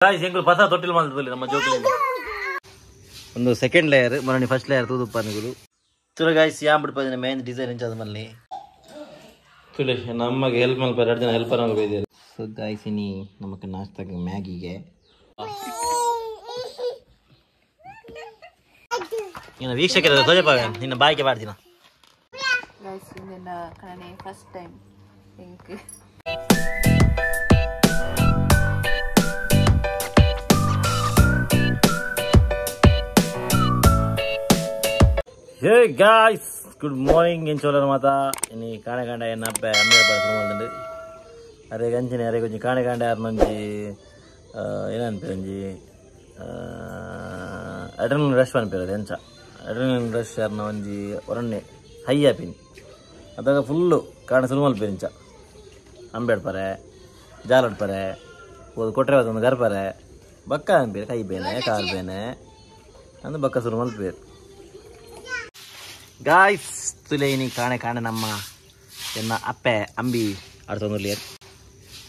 Guys ಎಂಗಳು ಪಸ ತೊಟ್ಟಿಲ್ ಮಾಡ್ತದಲ್ಲಿ ನಮ್ಮ ಜೋಕಲ್ಲಿ ಒಂದು ಸೆಕೆಂಡ್ ಲೇಯರ್ ಮರಣಿ ಫಸ್ಟ್ ಲೇಯರ್ ತೂದು ಪನ್ನುಗಳು ತುಳು ಗಾಯ್ಸ್ ಯಾಂ ಬಿಡ್ಪದಿನ ಮೇನ್ ಡಿಸೈನ್ ಎಂಚಾದ ಮಲ್ಲಿ ತುಳು ನಮಗೆ ಹೆಲ್ಪ್ ಮಲ್ಪ 2 ಜನ ಹೆಲ್ಪರ್ ಆಗಿ ಬೈದಿದ್ದಾರೆ. ಸೊ ಗಾಯ್ಸ್ ಇನಿ ನಮಗೆ ನಾಷ್ಟಾಗೆ ಮ್ಯಾಗಿಗೆ ಇನ್ನು ವೀಕ್ಷಕರ ಸೋಜಪ್ಪ ನಿನ್ನ ಬಾಯಿಗೆ ಬಾಡ್ತೀನ ಗಾಯ್ಸ್ ನಿನ್ನ ಕಣೆ first time thank you. Hey guys good morning ಏನು ಚೋಲನ ಮಾತಾ ಇನ್ನು ಕಾಣೆ ಕಾಂಡ ಏನಪ್ಪ ಅಮ್ಮೆ ಪಡಿಸ್ಕೊಂಡು ಅರೆ ಗಂಚಿನ ಅರೆ ಕೊಂಚ ಕಾಣೆ ಕಾಂಡ ಯಾರು ಮಂಜಿ ಏನಂತಾರೆ ಒಂಜಿ ಅಡ್ರಿನಲಿನ್ ರಶ್ ಅನ್ಪಿರೋದು ಎಂಚ ಅಡ್ರಿನಲಿನ್ ರಶ್ ಯಾರನ್ನ ಒಂಜಿ ಒರಣ್ಣೆ ಹೈ ಆಪಿನಿ ಅದಾಗ ಫುಲ್ಲು ಕಾಣ ಸುಲು ಮಲ್ಪೇರು ಇಂಚ ಅಂಬೇಡ್ಪರೆ ಜಾಲಡ್ಪರೆ ಒಂದು ಕೊಟ್ರೆ ಒಂದು ಗರ್ಪರೆ ಬಕ್ಕ ಅನ್ಪೇರು ಕೈ ಬೇನೆ ಕಾಲು ಬೇನೆ ಅಂದ್ರೆ ಬಕ್ಕ ಸುಲು ಮಲ್ಪೇರು. ಗಾಯ್ಸ್ ತುಲೆ ಇನಿ ಕಾಣೆ ಕಾಣೆ ನಮ್ಮ ಎನ್ನ ಅಪ್ಪೆ ಅಂಬಿ ಆಡ್ತೊಂದು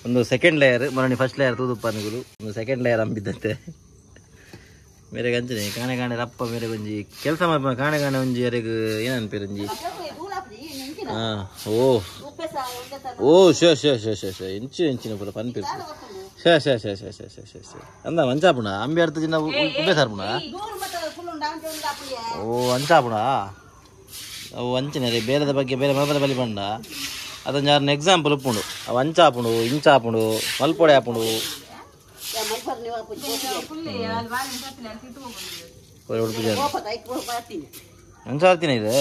ಒಂದು ಸೆಕೆಂಡ್ ಲೇಯರ್ ಮರಣಿ ಫಸ್ಟ್ ಲೇಯರ್ ತೂದು ಪನ್ನುಗಳು ಒಂದು ಸೆಕೆಂಡ್ ಲೇಯರ್ ಅಂಬಿದ್ದಂತೆ ಮೇರೆ ಗಂಜನೆ ಕಾಣೆ ಕಾಣೆ ರಪ್ಪ ಮೇರೆ ಒಂಜಿ ಕೆಲಸ ಮಾಡ್ಪ ಕಾಣೆ ಕಾಣೆ ಒಂಜಿ ಅರೆಗ್ ಏನನ್ಪೇರು ಒಂಜಿ ಓ ಓ ಶೋ ಶೋ ಶೋ ಶೋ ಶೋ ಇಂಚು ಇಂಚಿನ ಪೂರ ಪನ್ಪೇರು ಶೇ ಶೇ ಶೇ ಶೇ ಶೇ ಶೇ ಶೇ ಶೇ ಅಂದ ಮಂಚಾಪುಣ ಅಂಬಿ ಆಡ್ತ ಚಿನ್ನ ಉಬ್ಬೆ ಸಾರ್ಪುಣ ಓ ಅಂಚಾಪುಣ ಅವು ಅಂಚಿನ ಬೇರೆದ ಬಗ್ಗೆ ಬೇರೆ ಮರದ ಬಲಿ ಬಂಡ ಅದೊಂದು ಯಾರನ್ನ ಎಕ್ಸಾಂಪಲ್ ಉಪ್ಪುಂಡು ಅವು ಅಂಚಾಪುಂಡು ಇಂಚಾಪುಂಡು ಮಲ್ಪೊಡೆ ಆಪುಂಡು ಅಂಚಾರ್ತಿನ ಇದೆ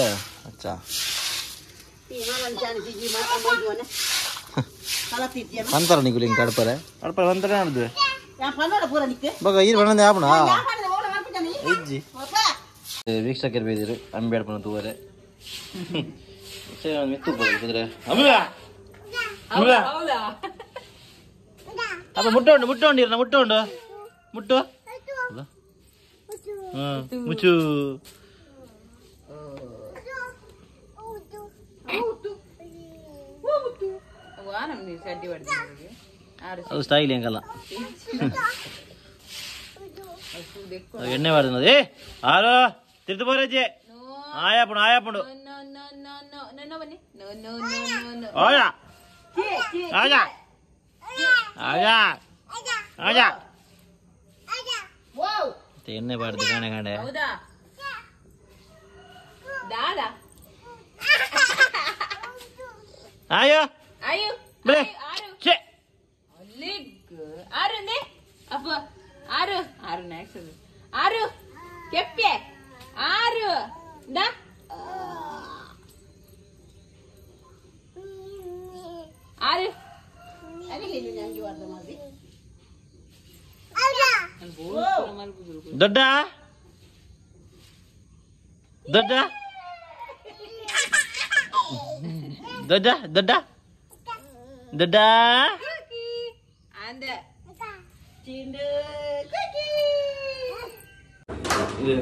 ಅಚ್ಚಾ ಅಂತಾರ ನಿಗುಲಿ ಹಿಂಗೆ ಕಡ್ಪರೆ ಕಡ್ಪರೆ ಅಂತಾರೆ ಮಾಡಿದ್ವಿ ಬಗ ಈ ಬಣ್ಣದ ಆಪುಣ ಇಜ್ಜಿ ವೀಕ್ಷಕರು ಬೇದಿರು ಅಂಬಿ ಆಡ್ಪಣ ತೂವರೆ ಮಿತ್ತು ಕುದುರೆ ಅಪ್ಪ ಮುಟ್ಟೋಂಡು ಮುಟ್ಟೋಂಡಿರ ಮುಟ್ಟೋಂಡು ಮುಟ್ಟು ಮುಚ್ಚು ಅದು ಸ್ಟೈಲ್ ಹೆಂಗಲ್ಲ ಎಣ್ಣೆ ಮಾಡಿದ ಏ ಆರು ತಿರ್ದು ಬೋರಜ್ಜೆ ಆಯಾಪುಡು ಆಯಾಪುಡು ಆಜಾ ಆಜಾ ಆಜಾ ಆಜಾ ಎಣ್ಣೆ ಬಾಡ್ದು ಕಾಣೆ ಕಾಣೆ ಆಯೋ ಬಿಳೆ ಛೇ ಅಪ್ಪ ಆರು ಆರು ನೆಕ್ಸ್ಟ್ ಆರು ಕೆಪ್ಪೆ ಆರು ದಾ ಆರು ದೊಡ್ಡ ದೊಡ್ಡ ದೊಡ್ಡ ದೊಡ್ಡ ದೊಡ್ಡ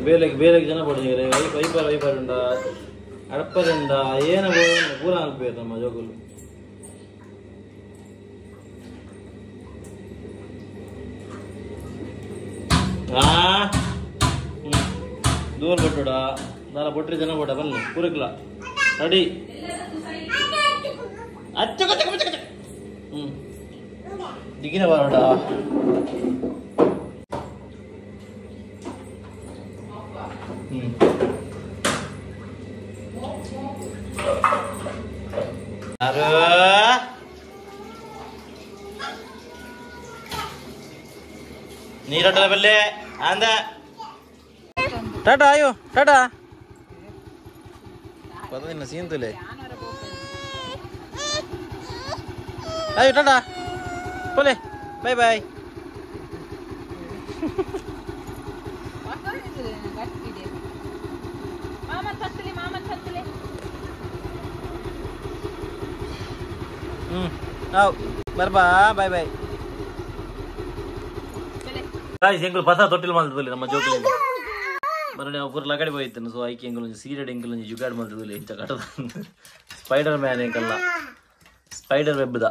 ಬೇಲೆಗೆ ಬೇಲೆಗೆ ಜನ ಪಡಿಸಿದ್ರೆ ವೈಪರ್ ವೈಪರ್ ಉಂಡ ಅಡಪ್ಪರಿಂದ ಏನ ಪೂರ ಅನ್ಬೇಕು ನಮ್ಮ ಜೋಗುಲು ದೂರ ಕೊಟ್ಟೋಡ ನಾರ ಬೊಟ್ರಿ ಜನ ಬೋಡ ಬನ್ನಿ ಪೂರಕ್ಲ ರೆಡಿ ಅಚ್ಚ ದಿಗಿನ ಬರೋಡ ನೀರೊಟ್ಟದ ಬಲ್ಲೆ ಅಂದ ಟಾಟಾ ಅಯ್ಯೋ ಟಾಟಾ ಪದದಿನ ಸೀಂತುಲೆ ಅಯ್ಯೋ ಟಾಟಾ ಪೋಲೆ ಬೈ ಬೈ ಬರ್ಬಾ ಬಾಯ್ ಬಾಯ್ ಗಾಯ್ಸ್ ಎಂಗಳು ಪಸ ತೊಟ್ಟಿಲ್ ಮಾಡ್ತದಲ್ಲಿ ನಮ್ಮ ಜೋಕಲ್ಲಿ ಮರणे ಒಬ್ಬರು ಲಗಡೆ ಹೋಯ್ತಾನೆ ಸೊ ಐಕೆ ಎಂಗಲ್ ಸೀರಿಯಡ್ ಎಂಗಲ್ ಜುಗಾಡ್ ಮಾಡ್ತದಲ್ಲಿ ಇಂಚ ಕಟ್ಟದ ಸ್ಪೈಡರ್ ಮ್ಯಾನ್ ಎಂಕಲ್ಲ ಸ್ಪೈಡರ್ ವೆಬ್ ದ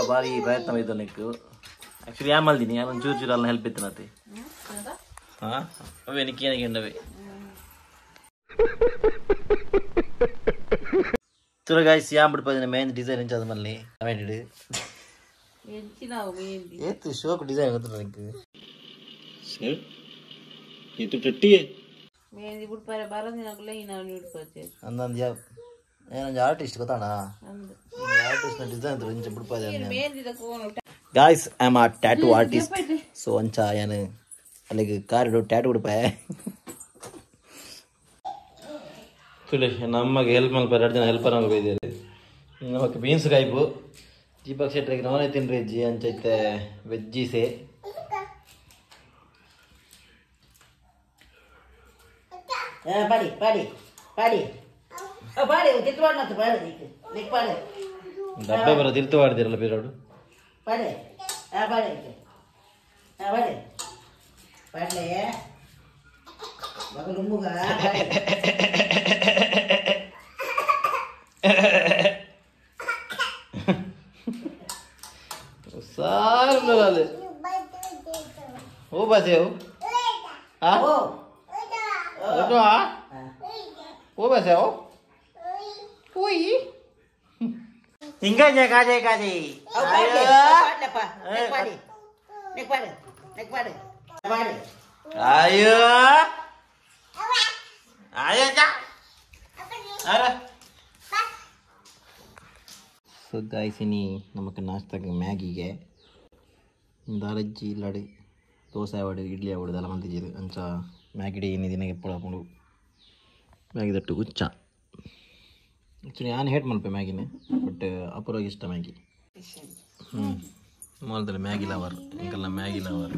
ಭಾರಿ ಪ್ರಯತ್ನ ಮಾಡಿದ್ದು ನನಗೆ ಆ್ಯಕ್ಚುಲಿ ಯಾ ಮಲ್ದಿನಿ ನಾನು ಚೂರು ಚೂರು ಅಲ್ಲ ಹೆಲ್ಪ್ ಇತ್ತು ನತ್ತೆ ಹಾಂ ಅವೇ ನಿಕ್ಕೇನಿಗೆ ಎಂಡವೇ ಚಲೋ ಗಾಯ್ಸ್ ಯಾ ಬಿಡ್ಬೋದು ಮೇನ್ ಡಿಸೈನ್ ಎಂಚ ಅದು ಮಲ್ಲಿ ಅವೇನಿಡು ಏತು ಶೋಕ್ ಡಿಸೈನ್ ಗೊತ್ತು ನನಗೆ ಸರ್ ಇದು ಟಟ್ಟಿ मेहंदी बुड़पारे 12 ದಿನಗಳ ನಾನು ಹಿಡ್ಕೋತೆ ಅಂದಂದು ಯಾವ ಏನಂಜ ಆರ್ಟಿಸ್ಟ್ ಗೊತ್ತಾಣ ಆರ್ಟಿಸ್ಟ್ ಡಿಸೈನ್ ಇಂಚ ಬಿಡ್ಪಾದೆ मेहंदी ತಕೋನು guys I am a tattoo artist so ಅಂಚ ಏನು ಅಲ್ಲಿಗೆ ಕಾರಿಡು ಟ್ಯಾಟೂ ಬಿಡ್ಪಾಯ ಚುಲಿ ನಮಗೆ ಹೆಲ್ಪ್ ಮಲ್ಪಾರ 2 ಜನ ಹೆಲ್ಪರ್ ನಮಗೆ ಬೈದಿರಿ ನಮಗೆ ಬೀನ್ಸ್ ಕಾಯ್ಪು ದೀಪಕ್ ಶೆಟ್ರಿಗೆ ನಾನೇ ತಿನ್ರಿ ಅಜ್ಜಿ ಅಂಚೈತೆ ವೆಜ್ಜೀಸೆ पाड़ी पाड़ी पाड़ी पाड़ी कितवाड़ ना पाड़ी देख पाड़ी ಡಬ್ಬೆ ಬರೋ ತಿರ್ತು ಮಾಡಿದಿರಲ್ಲ ಬೇರೋಡು पाड़ी पाड़ी पाड़ी पाड़ी बगल मुगा सार मिलाले ओ बसे हो हां ओ तो हां ओ बसे हो उई ಹಿಂಗಾ ಕಾಜೆ ಕಾಜೆ ayo ayo cak ada so guys ini നമുക്ക് നാസ്തക്ക് ಮ್ಯಾಗಿಗೆ ದಾರಜ್ಜಿ ಇಲ್ಲಡಿ ದೋಸೆ ಆವಡೆ ಇಡ್ಲಿ ಆವಡೆ ಎಲ್ಲ ಮಂತಿಜಿದು ಅಂಚ ಮ್ಯಾಗಿಡಿ ಏನಿ ದಿನಕ್ಕೆ ಎಪ್ಪಳಕೊಂಡು ಮ್ಯಾಗಿ ದಟ್ಟು ಉಚ್ಚ ಆ್ಯಕ್ಚುಲಿ ನಾನು ಹೇಟ್ ಮಲ್ಪೆ ಮ್ಯಾಗಿನೇ ಬಟ್ ಅಪೂರ್ವಗೆ ಇಷ್ಟ ಮ್ಯಾಗಿ ಮಾಲ್ದಲ್ಲಿ ಮ್ಯಾಗಿ ಲವರ್ ಇಂಕಲ್ಲ ಮ್ಯಾಗಿ ಲವರ್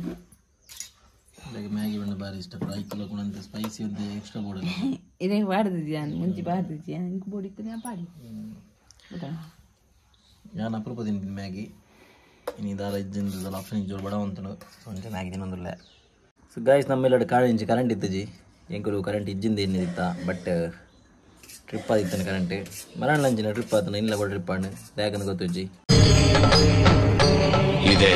ಮ್ಯಾಗಿ ಬಣ್ಣ ಭಾರಿ ಇಷ್ಟ ಫ್ರೈ ಕೂಡ ಅಂತ ಸ್ಪೈಸಿ ಒಂದು ಎಕ್ಸ್ಟ್ರಾ ಬೋರ್ಡ್ ಇದೇ ಬಾಡ್ದಿದ್ಯಾ ಮುಂಚೆ ಬಾಡ್ದಿದ್ಯಾ ಇಂಕ ಬೋಡಿತ್ತು ನಾ ಪಾಡಿ ನಾನು ಅಪರೂಪ ತಿಂತೀನಿ ಮ್ಯಾಗಿ ಇನ್ನು ಇದಾರ ಇದ್ದಿಂದ ಆಪ್ಷನ್ ಜೋರು ಬಡ ಅಂತನು ಒಂಚ ಮ್ಯಾಗಿ ತಿನ್ನೊಂದಿಲ್ಲ ಸೊ ಗಾಯ್ಸ್ ನಮ್ಮೆಲ್ಲಡೆ ಇಂಚು ಕರೆಂಟ್ ಇತ್ತು ಜಿ ಎಂಕರು ಕರೆಂಟ್ ಇಜ್ಜಿಂದ ಏನಿತ್ತ ಬಟ್ ಟ್ರಿಪ್ ಆದಿತ್ತಾನೆ ಕರೆಂಟ್ ಮರಣ ಲಂಚಿನ ಟ್ರಿಪ್ ಆತನ ಇಲ್ಲ ಕೂಡ ಟ್ರಿಪ್ ಆಡು ಯಾಕಂದ್ರೆ ಗೊತ್ತು ಅಜ್ಜಿ ಇದೆ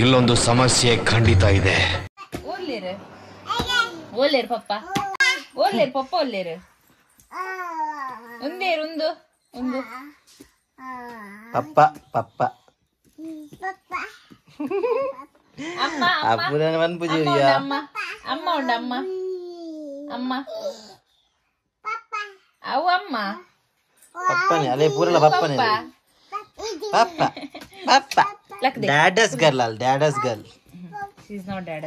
ಇಲ್ಲೊಂದು ಸಮಸ್ಯೆ ಖಂಡಿತ ಇದೆ ಓಲೇರು ಪಪ್ಪ ಓಲೇರು ಪಪ್ಪ ಓಲೇರು ಒಂದೇರು ಒಂದು ಒಂದು ಪಪ್ಪ ಪಪ್ಪ ಅಮ್ಮ ಅಪ್ಪನ ಮನ್ ಪೂಜೆಯ ಅಮ್ಮ ಅಮ್ಮ ಉಂಡು ಅಮ್ಮ ಅಮ್ಮ ಅವು ಅಮ್ಮ ಪಪ್ಪನೇ ಅಲ್ಲೇ ಪೂರಲ್ಲ ಪಪ್ಪನೇ ಪಪ್ಪ ಪಪ್ಪ ಡ್ಯಾಡಸ್ ಗರ್ಲ್ ಅಲ್ಲ daddy's girl she is not dad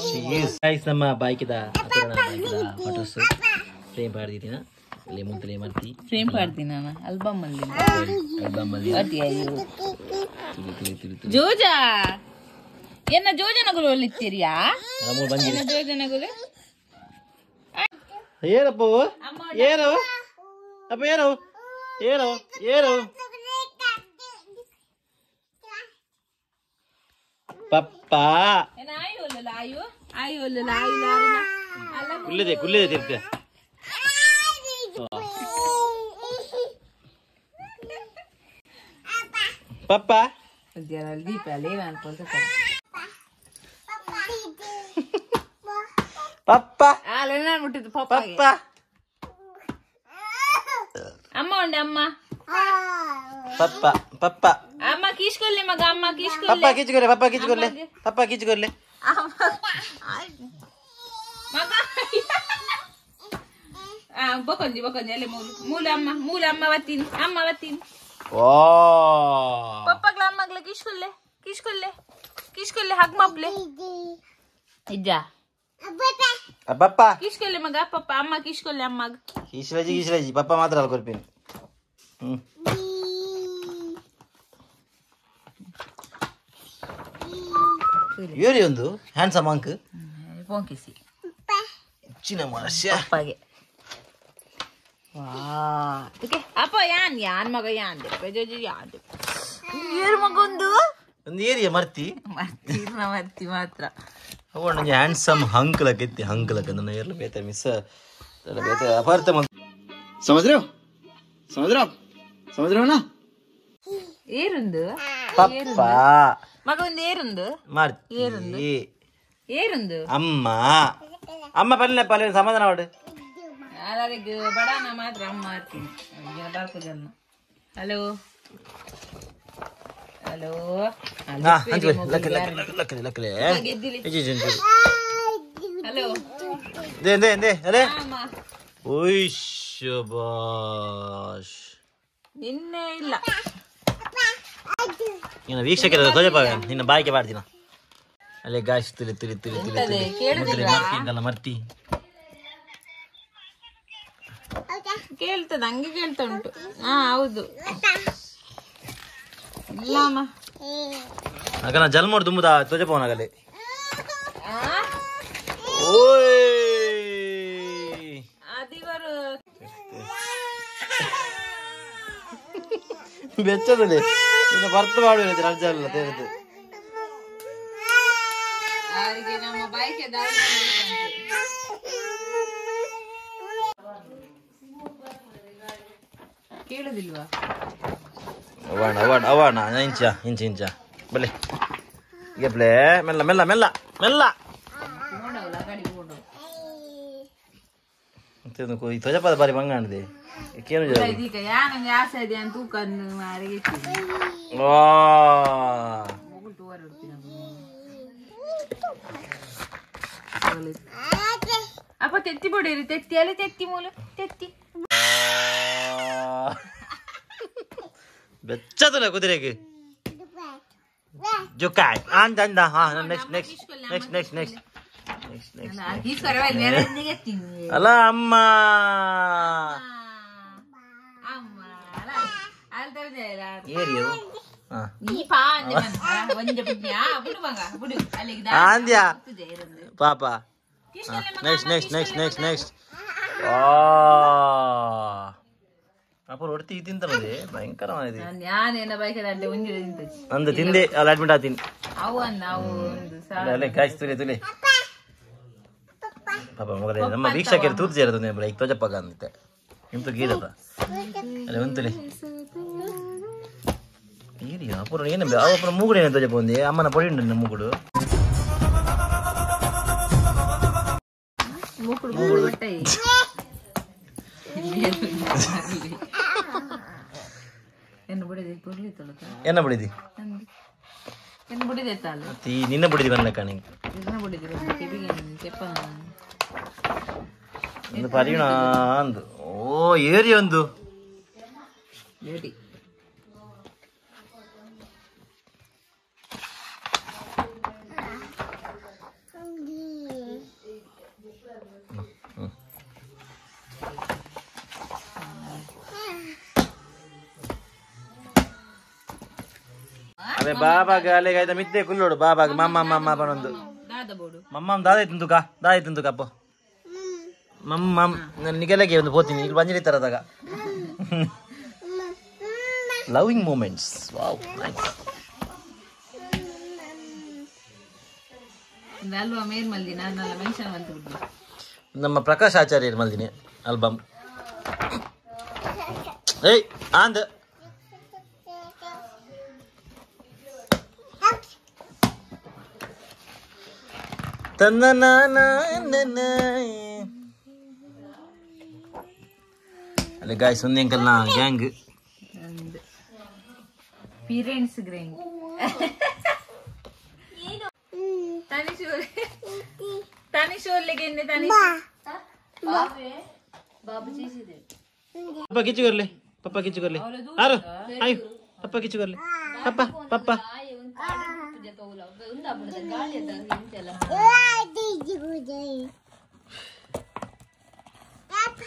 she is guys ನಮ್ಮ ಬೈಕಿದ ಅಪೂರ್ಣ ಬೈಕಿದ ಫೋಟೋಸ್ ಫ್ರೇಮ್ ಪಾಡ್ದಿದ್ದೀನ ಅಲ್ಲಿ ಮುಂತಲೇ ಮಾಡ್ತಿ ಫ್ರೇಮ್ ಪಾಡ್ತೀನಿ ನಾನು ಆಲ್ಬಮ್ ಅಲ್ಲಿ ಆಲ್ಬಮ್ ಅಲ್ಲಿ ಅತಿ ಅಯ್ಯೋ ಜೋಜಾ ಏನ ಜೋಜನಗಳು ಒಲಿತ್ತೀರಿಯಾ ನಮ್ಮೂರು ಬಂದಿದೆ ಏನ ಜೋಜನಗಳು ಏನಪ್ಪ ಏನು ಅಪ್ಪ ಏನು ಏನು ಏನು ಪಪ್ಪ ಏನ ಆಯು ಒಲ್ಲಲ್ಲ ಆಯು ಆಯು ಒಲ್ಲಲ್ಲ ಆಯು ಲಾರಿನ ಅಲ್ಲ ಕುಲ್ಲಿದೆ ಕುಲ್ಲಿದೆ ತಿರ್ತೆ ಪಪ್ಪ ದೀಪ ಲೇವ ಅನ್ಕೊಳ್ತ ಪಪ್ಪ ಅಲ್ಲ ಮುಟ್ಟಿದ್ದು ಪಪ್ಪ ಪಪ್ಪ ಅಮ್ಮ ಉಂಡೆ ಅಮ್ಮ ಪಪ್ಪ ಪಪ್ಪ ಅಮ್ಮ ಕಿಸ್ಕೊಲ್ಲೆ ಮಗ ಅಮ್ಮ ಪಪ್ಪ ಕಿಸ್ಕೊಲ್ಲೆ ಪಪ್ಪ ಕಿಚ್ಕೊಲ್ಲೆ ಪಪ್ಪ ಕಿಚ್ಕೊಲ್ಲೆ ಮಗ ಬಕೊಂಜಿ ಬಕೊಂಜಿ ಅಲ್ಲೇ ಮೂಲ ಅಮ್ಮ ವತ್ತೀನಿ ಓ ಪಪ್ಪಗ್ಲ ಅಮ್ಮಗ್ಲ ಕಿಸ್ಕೊಲ್ಲೆ ಕಿಸ್ಕೊಲ್ಲೆ ಕಿಸ್ಕೊಲ್ಲೆ ಹಗ್ ಮಬ್ಲೆ ಇಜ್ಜ ಪಪ್ಪ ಕಿಸ್ಕೊಲ್ಲೆ ಮಗ ಪಪ್ಪ ಅಮ್ಮ ಕಿಸ್ಕೊಲ್ಲೆ ಅಮ್ಮಗ್ ಕಿಸ್ಲಜಿ ಪಪ್ಪ ಮಾತ್ರ ಅಲ್ಲ ಕೊರ್ಪಿನಿ ಏರಿ ಒಂದು ಹ್ಯಾಂಡ್ಸಮ್ ಅಂಕ್ ಪೋಂಕಿಸಿ ಚಿನ್ನ ಮನುಷ್ಯ ಪಪ್ಪಗೆ ವಾ ಓಕೆ ಅಪ್ಪ ಯಾನ್ ಮಗ ಯಾನ್ ಜೋಜಿ ಯಾನ್ ಏರು ಮಗ ಒಂದು ಏರಿಯ ಮರ್ತಿ ಮರ್ತಿ ಮಾತ್ರ ಅವ ನಂಗೆ ಹ್ಯಾಂಡ್ಸಮ್ ಹಂಕ್ಲಕ್ ಎತ್ತಿ ಹಂಕ್ಲಕ್ ನನ್ನ ಎಲ್ಲ ಬೇತ ಮಿಸ್ ಎಲ್ಲ ಬೇತ ಅಪಾರ್ಥ समझ रहे हो ना ఏరుందు ಪಪ್ಪ మగ ఉంది ఏరుందు ಮರ್ತಿ ఏరుందు ಅಮ್ಮ ಅಮ್ಮ ಪಲ್ಲೆ ಪಲ್ಲೆ ಸಮಾಧಾನ ಮಾಡು అలాగే బడానా మాత్రం అమ్మ ఆర్ತೀನಿ బరకు జల్న హలో హలో హలో ನಿನ್ನೆ ಇಲ್ಲ ವೀಕ್ಷಕರ ನಿನ್ನ ಬಾಯಿಗೆ ಮಾಡ್ತೀನ ಅಲ್ಲೇ ಗಾಯ್ಸ್ ತಿಳಿ ತಿಳಿ ತಿಳಿ ತಿಳಿ ಮರ್ತಿ ಕೇಳ್ತದ ಹಂಗೆ ಕೇಳ್ತಾ ಉಂಟು. ಹಾ ಹೌದು ಇಲ್ಲಮ್ಮ ಅಗನ ಜಲ್ಮೋಡ್ ತುಂಬುದ ತೊಜಪವನಾಗಲಿ ಅದಿವರು ಬೆಚ್ಚದಲ್ಲಿ ಇನ್ನು ಬರ್ತ ಮಾಡುವ ರಜ ಅಲ್ಲ ತೇರಿದ್ದು ಅವರಿಗೆ ನಮ್ಮ ಬಾಯಿಗೆ ದಾರಿ ಕೇಳುದಿಲ್ವಾ ಅವಣ ಅವಣ ಅವಣ ಇಂಚ ಇಂಚ ಇಂಚ ಬಲೆ ಗೆಪ್ಲೆ ಮೆಲ್ಲ ಮೆಲ್ಲ ಮೆಲ್ಲ ಮೆಲ್ಲ ತೊಜಪದ ಬಾರಿ ಬಂಗಾಣಿದೆ ಕೇನು ಇದೀಗ ಯಾನಂಗೆ ಆಸೆ ಇದೆ ಅಂತ ತೂಕನ್ನು ಮಾರಿಗೆ ಅಪ್ಪ ತೆತ್ತಿ ಬಿಡಿರಿ ತೆತ್ತಿ ಅಲ್ಲಿ ತೆತ್ತಿ ಮೂಲ ತೆತ್ತಿ ಬೆಚ್ಚದಲ್ಲ ಕುದುರೆಗೆ ಜುಕಾಯ್ ಅಂದ ಅಂದ ಹಾ next next next next next ಅಲ್ಲ ಅಮ್ಮ ಆಂದ್ಯಾ ಪಾಪ next next next next next ಅಪ್ಪ ರೊಟ್ಟಿ ತಿಂತಾನೆ ಭಯಂಕರವಾಗಿದೆ ಅಂದು ತಿಂದೆ ಅಲ್ಲಿ ಅಡ್ಮಿಟ್ ಆಗ್ತೀನಿ ಅಲ್ಲೇ ಕಾಯ್ಸ್ ತುಲೆ ತುಲೆ ಪಾಪ ಮಗಲೇ ನಮ್ಮ ವೀಕ್ಷಕರು ತೂತು ಸೇರೋದು ಈಗ ತೊಜಪ್ಪಾಗ ಅಂತೆ ಇಂತು ಗೀರದ ಅಲ್ಲೇ ಒಂತುಲೆ ಈರಿ ಅಪುರ ಏನು ಅಪ್ಪನ ಮೂಗುಡು ಏನು ತೊಜಪ್ಪ ಒಂದೇ ಅಮ್ಮನ ಪೊಡಿ ಉಂಟು ನನ್ನ ಮೂಗುಡು ಎನ್ನ ಬಿಡಿದಿ ನಿನ್ನ ಬಿಡಿದಿ ಬಂದ ಕಣಿ ಪರಿಣ ಅಂದು ಓ ಏರಿ ಒಂದು ಅದೇ ಬಾಬಾಗ ಅಲ್ಲಿಗಾಯ್ತ ಮಿತ್ತೆ ಕುಲ್ಲೋಡು ಬಾಬಾಗ ಮಮ್ಮ ಮಮ್ಮ ಬನ್ನೊಂದು ಮಮ್ಮ ದಾದ ತಿಂದುಕ ಅಪ್ಪ ಮಮ್ಮ ನಿಗೆಲಗೆ ಒಂದು ಹೋಗ್ತೀನಿ ಈಗ ಬಂಜಿರಿ ತರದಾಗ ಲವಿಂಗ್ ಮೂಮೆಂಟ್ಸ್ ವಾವ್ ನೈಸ್ ನಮ್ಮ ಪ್ರಕಾಶ್ ಆಚಾರ್ಯರು ಮಲ್ದಿನಿ ಆಲ್ಬಮ್ ಏಯ್ ಆಂದ ಅಲ್ಲೇ ಗಾಯ್ಸ್ ಒಂದು ಅಂಕಲ್ ನಾ ಗ್ಯಾಂಗ್ ಪೇರೆಂಟ್ಸ್ ಗ್ಯಾಂಗ್ తనిషోర్లకి తనిష్ బాబు చేసేది పప్పా కిచ్చు करले పప్పా కిచ్చు करले ఆరు అయ్యో పప్పా కిచ్చు करले పప్పా పప్పా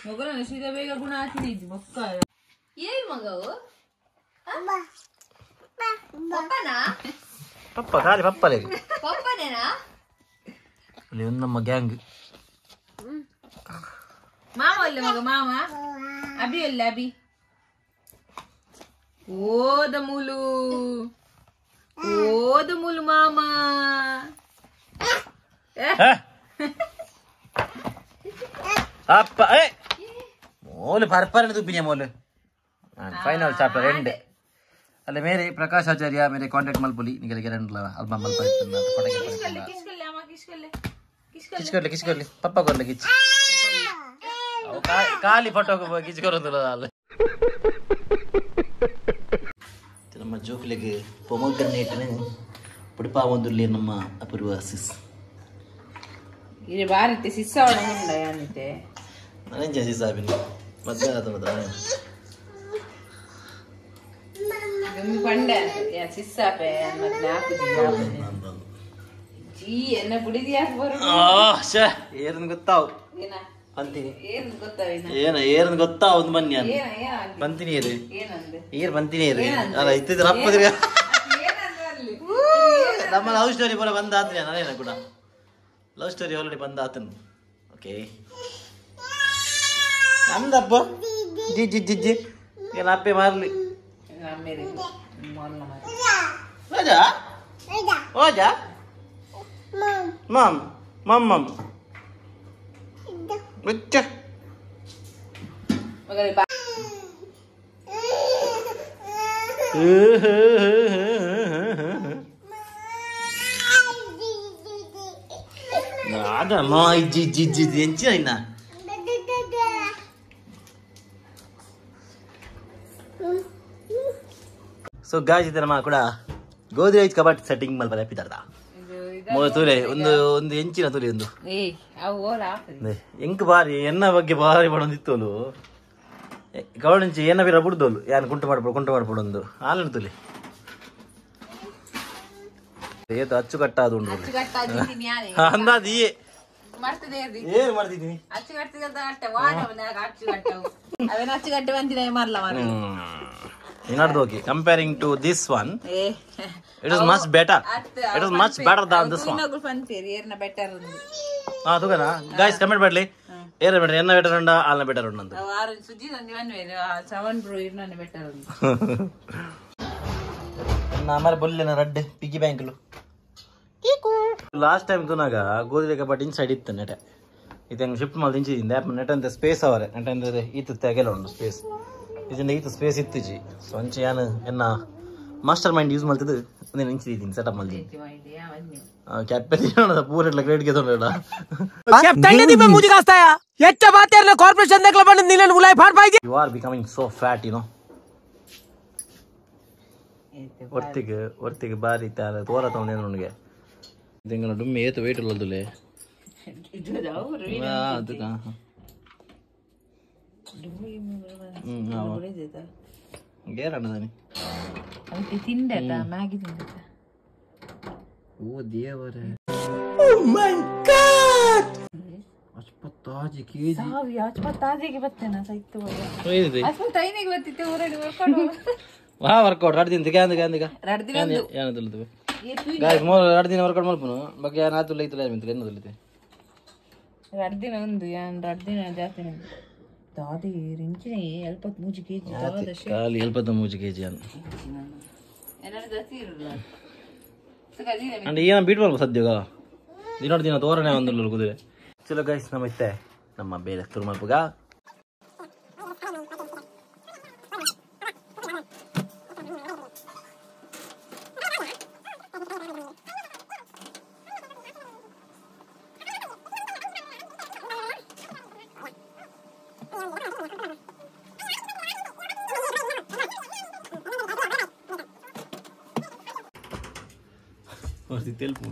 ಮಗನ ಸೀದಾ ಬೇಗ ಗುಣ ಹಾಕಿದಿ ಬೊಕ್ಕ ಏನ್ ಮಗವು ಪಪ್ಪನಾ ಪಪ್ಪ ಖಾಲಿ ಪಪ್ಪಲೇ ಪಪ್ಪನೇನಾ ಅಲ್ಲಿ ಒಂದು ನಮ್ಮ ಗ್ಯಾಂಗ್ ಮಾಮ ಅಲ್ಲ ಮಗ ಮಾಮ ಅಭಿ ಅಲ್ಲ ಅಭಿ ಓದ ಮುಲು ಮಾಮ ಅಪ್ಪ ಏ മോല് പരപ്പരന് തുപ്പിഞ്ഞ മോല് ഫൈനൽ ചാപ്റ്റർ 2 ಅಲ್ಲ ಮೇರೆ ಪ್ರಕಾಶ್ ಆಚಾರ್ಯ ಮೇರೆ ಕಾಂಟ್ಯಾಕ್ಟ್ ಮಲ್ಪುಲಿ ನಿಗಲಿ ಗೆರಂಡ್ಲ ಆಲ್ಬಮ್ ಮಲ್ಪ ಇತ್ತು ಫೋಟೋ ಕಿಸ್ಕೊಡ್ಲಿ ಪಪ್ಪ ಕೊಡ್ಲಿ ಕಿಚ್ ಖಾಲಿ ಫೋಟೋ ಕಿಚ್ಕೊರೋದಿಲ್ಲ ಅಲ್ಲ ನಮ್ಮ ಜೋಕ್ಲಿಗೆ ಪೊಮಗ್ರನೇಟ್ನ ಪುಡಿಪಾ ಒಂದುರ್ಲಿ ನಮ್ಮ ಅಪೂರ್ವ ಸಿಸ್ ಇದು ಬಾರಿತ್ತೆ ಸಿಸ್ಸ ಒಣಗುಂಡ ಯಾನಿತೆ ನನಂಜ ಸಿಸ್ ಆಬಿನ ಮದ್ವೆ ಆತನದ ಗಮ್ಮಿ ಪಂಡೆ ಯಾ ಸಿಸ್ಸಾಪೆ ಮತ್ತೆ ಹಾಕುದಿ ಜೀ ಎನ್ನ ಬುಡಿದಿ ಯಾಕೆ ಬರೋದು ಛೇ ಏರನ್ ಗೊತ್ತಾವ್ ಏನ ಬಂತೀನಿ ಏನು ಗೊತ್ತಾವೇನ ಏರನ್ ಗೊತ್ತಾವ್ ಒಂದು ಬನ್ನಿ ನಾನು ಏನ ಏನ ಬಂತೀನಿ ಏರಿ ಏನಂದೆ ಏರ್ ಬಂತೀನಿ ಏರಿ ಅಲ್ಲ ಇತ್ತಿದ್ರೆ ರಪ್ಪದ್ರಿ ಏನಂದ್ರೆ ಅಲ್ಲಿ ನಮ್ಮ ಲವ್ ಸ್ಟೋರಿ ಪೂರ ಬಂದಾತ್ರಿ ನಾನೇನ ಕೂಡ ಲವ್ ಸ್ಟೋರಿ ಆಲ್ರೆಡಿ ಬಂದಾತನು ಓಕೆ ನಂದಪ್ಪ ಜಿ ಜಿ ಜಿ ಜಿ ಏನು ಅಪ್ಪೆ ಮಾರ್ಲಿ ನಮ್ಮೇರಿ ಮೊನ್ನ ಮಾರಿ ಓಜಾ ಓಜಾ ಮಮ್ ಮಮ್ ಮಮ್ ಬಿಚ್ಚ ಮಗರಿ ಬಾ ada mau ji enci ina so guys ಇದರ ಮಾ ಕೂಡ ಗೋದ್ರೇಜ್ ಕಬಾಟ್ ಸೆಟ್ಟಿಂಗ್ ಮಲ್ಪಲೆ ಪಿತಾರ್ದ ಮೋ ತುಲೆ ಒಂದು ಎಂಚಿನ ತುಲೆ ಒಂದು ಏಯ್ ಅವು ಓರಾ ಎಂಕ್ ಬಾರಿ ಎನ್ನ ಬಗ್ಗೆ ಬಾರಿ ಬಡೊಂದಿತ್ತೋಲು ಗವಳಿಂಚಿ ಎನ್ನ ಬಿರ ಬುಡ್ದೋಲು ಯಾನ್ ಕುಂಟು ಮಾಡ್ಬಿಡು ಒಂದು ಹಾಲಿನ ತುಲೆ ಏತು ಅಚ್ಚುಕಟ್ಟಾದ ಉಂಡು ಅಂದಾದಿ ಏನ್ ಮಾಡ್ತಿದ್ದೀನಿ ಇನ್ನೊಂದು okay comparing to this one it is much better than this one ಹಾ ತುಗನ ಗೈಸ್ ಕಮೆಂಟ್ ಮಾಡ್ಲಿ ಏನ ಬೆಟರ್ ಎನ್ನ ಬೆಟರ್ ಉಂಡ ಆಲ್ನ ಬೆಟರ್ ಉಂಡು ನಮ್ಮರ ಬೊಲ್ಲಿನ ರಡ್ಡೆ ಪಿಗ್ಗಿ ಬ್ಯಾಂಕ್ಲು ಲಾಸ್ಟ್ ಟೈಮ್ ತುನಾಗ ಗೋಧಿ ಕಬಾಟ್ ಇನ್ಸೈಡ್ ಇತ್ತು ನೆಟೆ ಇದು ಹೆಂಗೆ ಶಿಫ್ಟ್ ಮಾಡಿ ಇಂಚಿದಿಂದ ನೆಟ್ ಅಂತ ಸ್ಪೇಸ್ ಅವರೆ ನೆಟ್ ಅಂದ್ರೆ ಈತ ತೆಗೆಲ್ಲ ಉಂಟು ಸ್ಪೇಸ್ ಇದರಿಂದ ಈತ ಸ್ಪೇಸ್ ಇತ್ತಿಜಿ ಸೊ ಅಂಚೆ ಯಾನು ಎನ್ನ ಮಾಸ್ಟರ್ ಮೈಂಡ್ ಯೂಸ್ ಮಾಡ್ತಿದ್ದು ಒಂದೇನು ಇಂಚಿದ್ದೀನಿ ಸೆಟಪ್ ಮಾಡಿ ಕ್ಯಾಪ್ಟನ್ ಪೂರ ಇಟ್ಲ ಕ್ರೆಡಿಟ್ ತೊಗೊಂಡ you are becoming so fat you know ಹೊರ್ತಿಗೆ ಬಾರಿ ತೋರ ತಗೊಂಡೇನು ನನಗೆ ಇದೆಂಗನ ಡುಮ್ಮಿ ಏತು ವೇಟ್ ಇಲ್ಲದುಲೆ ಗೇರಣ್ಣದಾನಿ ಓ ದೇವರೇ ಅಸ್ಪತ್ತಾಜಿ ಕೆಜಿ ವಾ ವರ್ಕೌಟ್ 2 ದಿನ ಏನದು ಗಾಯ್ಸ್ ಮೋರ್ 2 ದಿನ ವರ್ಕೌಟ್ ಮಾಡ್ಪನು ಬಗ್ಗೆ ಏನಾತು ಲೈತಲ್ಲ ಮಿಂತ್ರ ಏನದಲ್ಲಿದೆ 2 ದಿನ ಒಂದು 2 ದಿನ ಜಾಸ್ತಿ ದಾದಿ ರಿಂಚಿನಿ 73 kg ಖಾಲಿ 73 kg ಅನ್ನು ಏನಾದ್ರು ಜಾಸ್ತಿ ಇರಲ್ಲ ಅಂಡ್ ಏನ ಬೀಟ್ ಮಾಡ್ಬೇಕು ಸದ್ಯಗ ದಿನ ತೋರಣೆ ಒಂದಲ್ಲ ಕುದುರೆ ಚಲೋ ಗೈಸ್ ನಮಸ್ತೆ ನಮ್ಮ ಬೇರೆ ತುರ್ಮಲ್ಪುಗ తెలుపు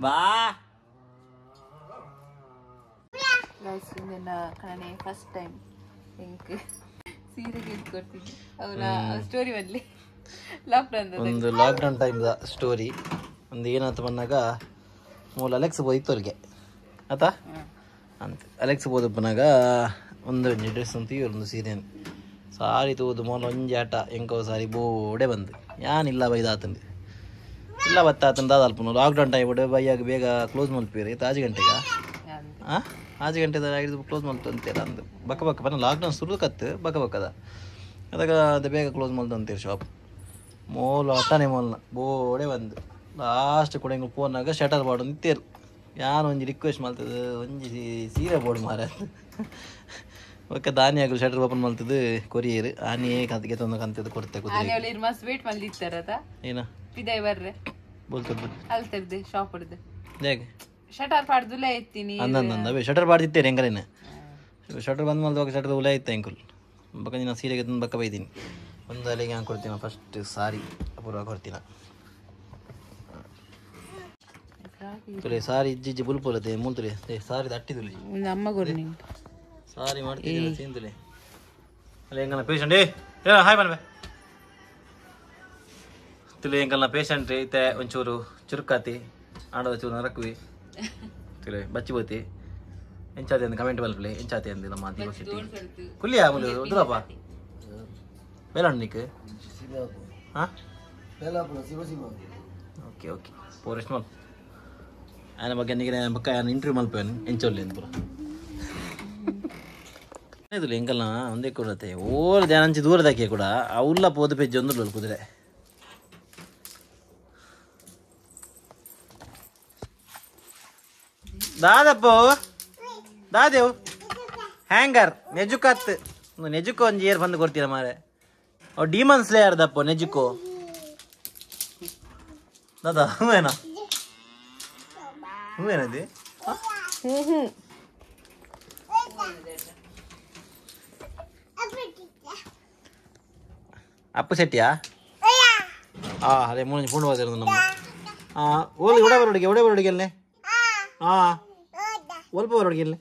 ಬಾ ಗೈಸ್ ಇಂದಿನ ಕಣೆ ಫಸ್ಟ್ ಟೈಮ್ ಇಂಕ್ ಸೀರೆಗೆ ಕೊಡ್ತಿದ್ದೆ ಅವರ ಸ್ಟೋರಿ ಬದಲಿ ಒಂದು ಲಾಕ್ಡೌನ್ ಟೈಮ್ದ ಸ್ಟೋರಿ ಒಂದು ಏನಾಯ್ತು ಬಂದಾಗ ಮೂಲ ಅಲೆಕ್ಸ್ ಬೋದಿತ್ತು ಅವ್ರಿಗೆ ಆತಾ ಅಂತ ಅಲೆಕ್ಸ್ ಬೋದಪ್ಪನಾಗ ಒಂದು ಡ್ರೆಸ್ ಅಂತ ಒಂದು ಸೀರೆ ಸಾರಿ ತೂದು ಮೊಲ ಒಂಜಿ ಆಟ ಎಂಕೋ ಸಾರಿ ಬೋಡೆ ಬಂದು ಯಾನಿಲ್ಲ ಬೈದಾತಂದು ಇಲ್ಲ ಬತ್ತಾತಂದು ಅಲ್ಪ ಲಾಕ್ಡೌನ್ ಟೈಮ್ ಬಿಡು ಬೈಯಾಗ ಬೇಗ ಕ್ಲೋಸ್ ಮಲ್ಪೀರಿ ಆಜು ಗಂಟೆಗೆ ಆಜು ಗಂಟೆದ ಕ್ಲೋಸ್ ಮಲ್ತು ಅಂತೀರ ಅಂದು ಬಕ್ಕ ಬನ್ನ ಲಾಕ್ಡೌನ್ ಸುರು ಕತ್ತು ಬಕ್ಕದ ಅದಾಗ ಅದು ಬೇಗ ಕ್ಲೋಸ್ ಮಲ್ತು ಅಂತೀರಿ ಶಾಪ್ ಮೋಲು ಅಟ್ಟನೆ ಮೋಲ್ನ ಬೋಡೆ ಬಂದು ಲಾಸ್ಟ್ ಕೂಡ ಹಿಂಗೆ ಫೋನ್ನಾಗ ಶಟರ್ ಬಾಡು ನಿಂತೀರು ಯಾರು ಒಂಜಿ ರಿಕ್ವೆಸ್ಟ್ ಮಾಡ್ತದೆ ಒಂಜಿ ಸೀರೆ ಬೋರ್ಡ್ ಮಾರ ಒಕ್ಕ ದಾನಿ ಆಗಲು ಶಟರ್ ಓಪನ್ ಮಾಡ್ತದೆ ಕೊರಿಯರ್ ಆನೆ ಕಂತಿಗೆ ತೊಂದು ಕಂತದ್ದು ಕೊಡ್ತೆ ಕುದುರೆ ಮಸ್ತ್ ವೇಟ್ ಮಲ್ದಿತ್ತಾರದ ಏನ ಇದೇ ಬರ್ರೆ ಬೋಲ್ತದ್ದು ಅಲ್ತರ್ದೆ ಶಾಪ್ ಹೊಡ್ದೆ ಹೇಗೆ ಶಟರ್ ಪಾಡ್ದುಲೆ ಎತ್ತೀನಿ ಅಂದಂದ ಅವೇ ಶಟರ್ ಪಾಡ್ತಿತ್ತೇನೆ ಹೆಂಗರೇನೆ ಶಟರ್ ಬಂದು ಮಲ್ದಾಗ ಶಟರ್ ಉಲೆ ಇತ್ತು ಅಂಕುಲ್ ಬಕ್ಕ ನಾನು ಸೀರೆಗೆ ತಂದು ಬಕ್ಕ ಬೈತೀನಿ ಒಂದು ಅಲ್ಲಿಗೆ ನಾನು ಕೊಡ್ತೀನಿ ಫಸ್ಟ್ ಸಾರಿ ಅಪೂರ್ವ ಕೊಡ್ತೀನಿ ತುಲೆ ಸಾರಿ ಇಜ್ಜಿ ಬುಲ್ಪುಲತೆ ಮೂಲ್ತುಲೆ ಸಾರಿ ತಟ್ಟಿದುಲೆ ಅಮ್ಮ ಗೊರ್ನಿ ಸಾರಿ ಮಾಡ್ತೀನಿ ತಿಂದುಲೆ ಅಲ್ಲ ಹೆಂಗಲ್ಲ ಪೇಷಂಟ್ ಏ ಹಾಯ್ ಬನ್ಬೆ ತುಲೆ ಹೆಂಗಲ್ಲ ಪೇಷಂಟ್ ಐತೆ ಒಂಚೂರು ಚುರುಕಾತಿ ಆಡೋದ ಚೂರು ನರಕುವಿ ತುಲೆ ಬಚ್ಚಿ ಬೋತಿ ಎಂಚಾತಿ ಅಂದ ಕಮೆಂಟ್ ಬಲ್ಪ್ಲೆ ಎಂಚಾತಿ ಅಂದಿ ನಮ್ಮ ದೀಪ ಶೆಟ್ಟಿ ಕುಲ್ಲಿಯಾ ಮುಲು ಉದುರಪ್ಪ ಬೇಲಣ್ಣ ನಿಕ್ಕೆ ಹಾಂ ಓಕೆ ಓಕೆ ಪೋರೆಸ್ಟ್ ಮಾಲ್ ఆయన ಬಗ್ಗೆ నీకు పక్క ఆయన ఇంటర్వ్యూ మలిపోయాను ఎంచోలేదు పూర లేదు ఇంకల్లా ಒಂದೇ ಕೊಡತ್ತೆ ಓರ್ ಜಾನಂಚಿ ದೂರದಾಕೆ ಕೂಡ ಅವ್ಲ ಪೋದ ಪೆಜ್ಜೆ ಒಂದು ಕುದುರೆ ದಾದಪ್ಪು ದಾದೇವು ಹ್ಯಾಂಗರ್ ನೆಜುಕತ್ ನೆಜುಕೋ ಒಂದು ಇಯರ್ ಬಂದು ಕೊಡ್ತೀರ ಮಾರೆ ಅವ್ ಡಿಮನ್ ಸ್ಲೇಯರ್ ದಪ್ಪು ನೆಜುಕೋ ದಾದಾ ಹೂವೇನಾ ಹೂವೇನದಿ ಅಪ್ಪು ಶೆಟ್ಟಿಯಾ ಅದೇ ಮೂರು ಫೋನ್ ಬಾತಿರೋದು ನಮ್ಮ ಓಲಿ ಉಡ ಬರೋಡಿಗೆ ಉಡ ಬರೋಡಿಗೆ ಅಲ್ಲೇ ಒಲ್ಪ ಬರೋಡಿಗೆ ಅಲ್ಲೇ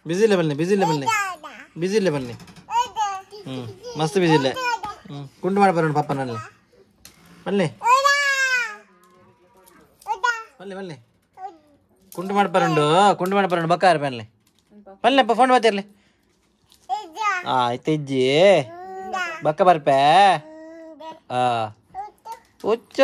ಬಿಸಿ ಇಲ್ಲ ಬನ್ನಿ ಬಿಸಿ ಇಲ್ಲ ಬನ್ನಿ ಮಸ್ತ್ ಬಿಸಿ ಇಲ್ಲೇ ಕುಂಟು ಮಾಡಿ ಬರೋಣ ಪಾಪ ನಲ್ಲಿ ಬನ್ನಿ ಬನ್ನಿ ಕುಂಟು ಮಾಡಿ ಬರೋಣ ಬಕ್ಕಾರ ಬನ್ನಿ ಬನ್ನಿಪ್ಪ ಫೋನ್ ಬಾತಿರ್ಲಿ ಆಯ್ತಜ್ಜಿ ಬಕ್ಕ ಬರ್ಪೆ ಹುಚ್ಚ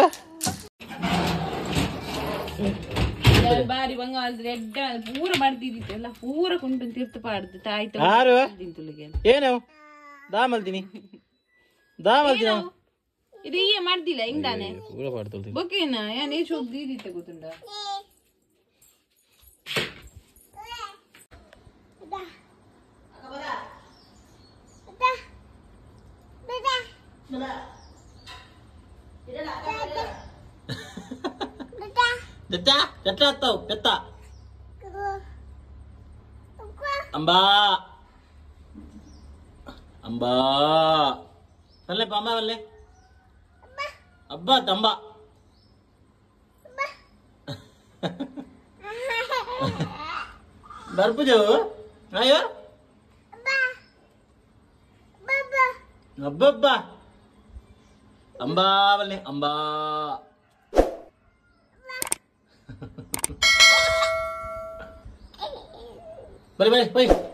ಬಾರಿ ಬಂಗ ರೆಡ್ ಪೂರ ಮಾಡ್ತಿದ್ದಿತ್ತು ಎಲ್ಲ ಪೂರ ಕುಂಟು ತೀರ್ಥ ಪಾಡ್ದು ತಾಯ್ತು ಯಾರು ಏನು ದಾ ಮಲ್ತೀನಿ ಇದು ಈ ಮಾಡ್ದಿಲ್ಲ ಹಿಂದಾನೆ ಬೊಕ್ಕೇನ ಏನ್ ಎಷ್ಟು ಹೋಗ್ದಿದ್ದಿತ್ತೆ ಗೊತ್ತುಂಡ పెత్త అంబా వల్లే అమ్మా వల్లే అబ్బా తంబా బర్పుజు అయ్యో అబ్బబ్బా అంబా వల్లే అంబా balik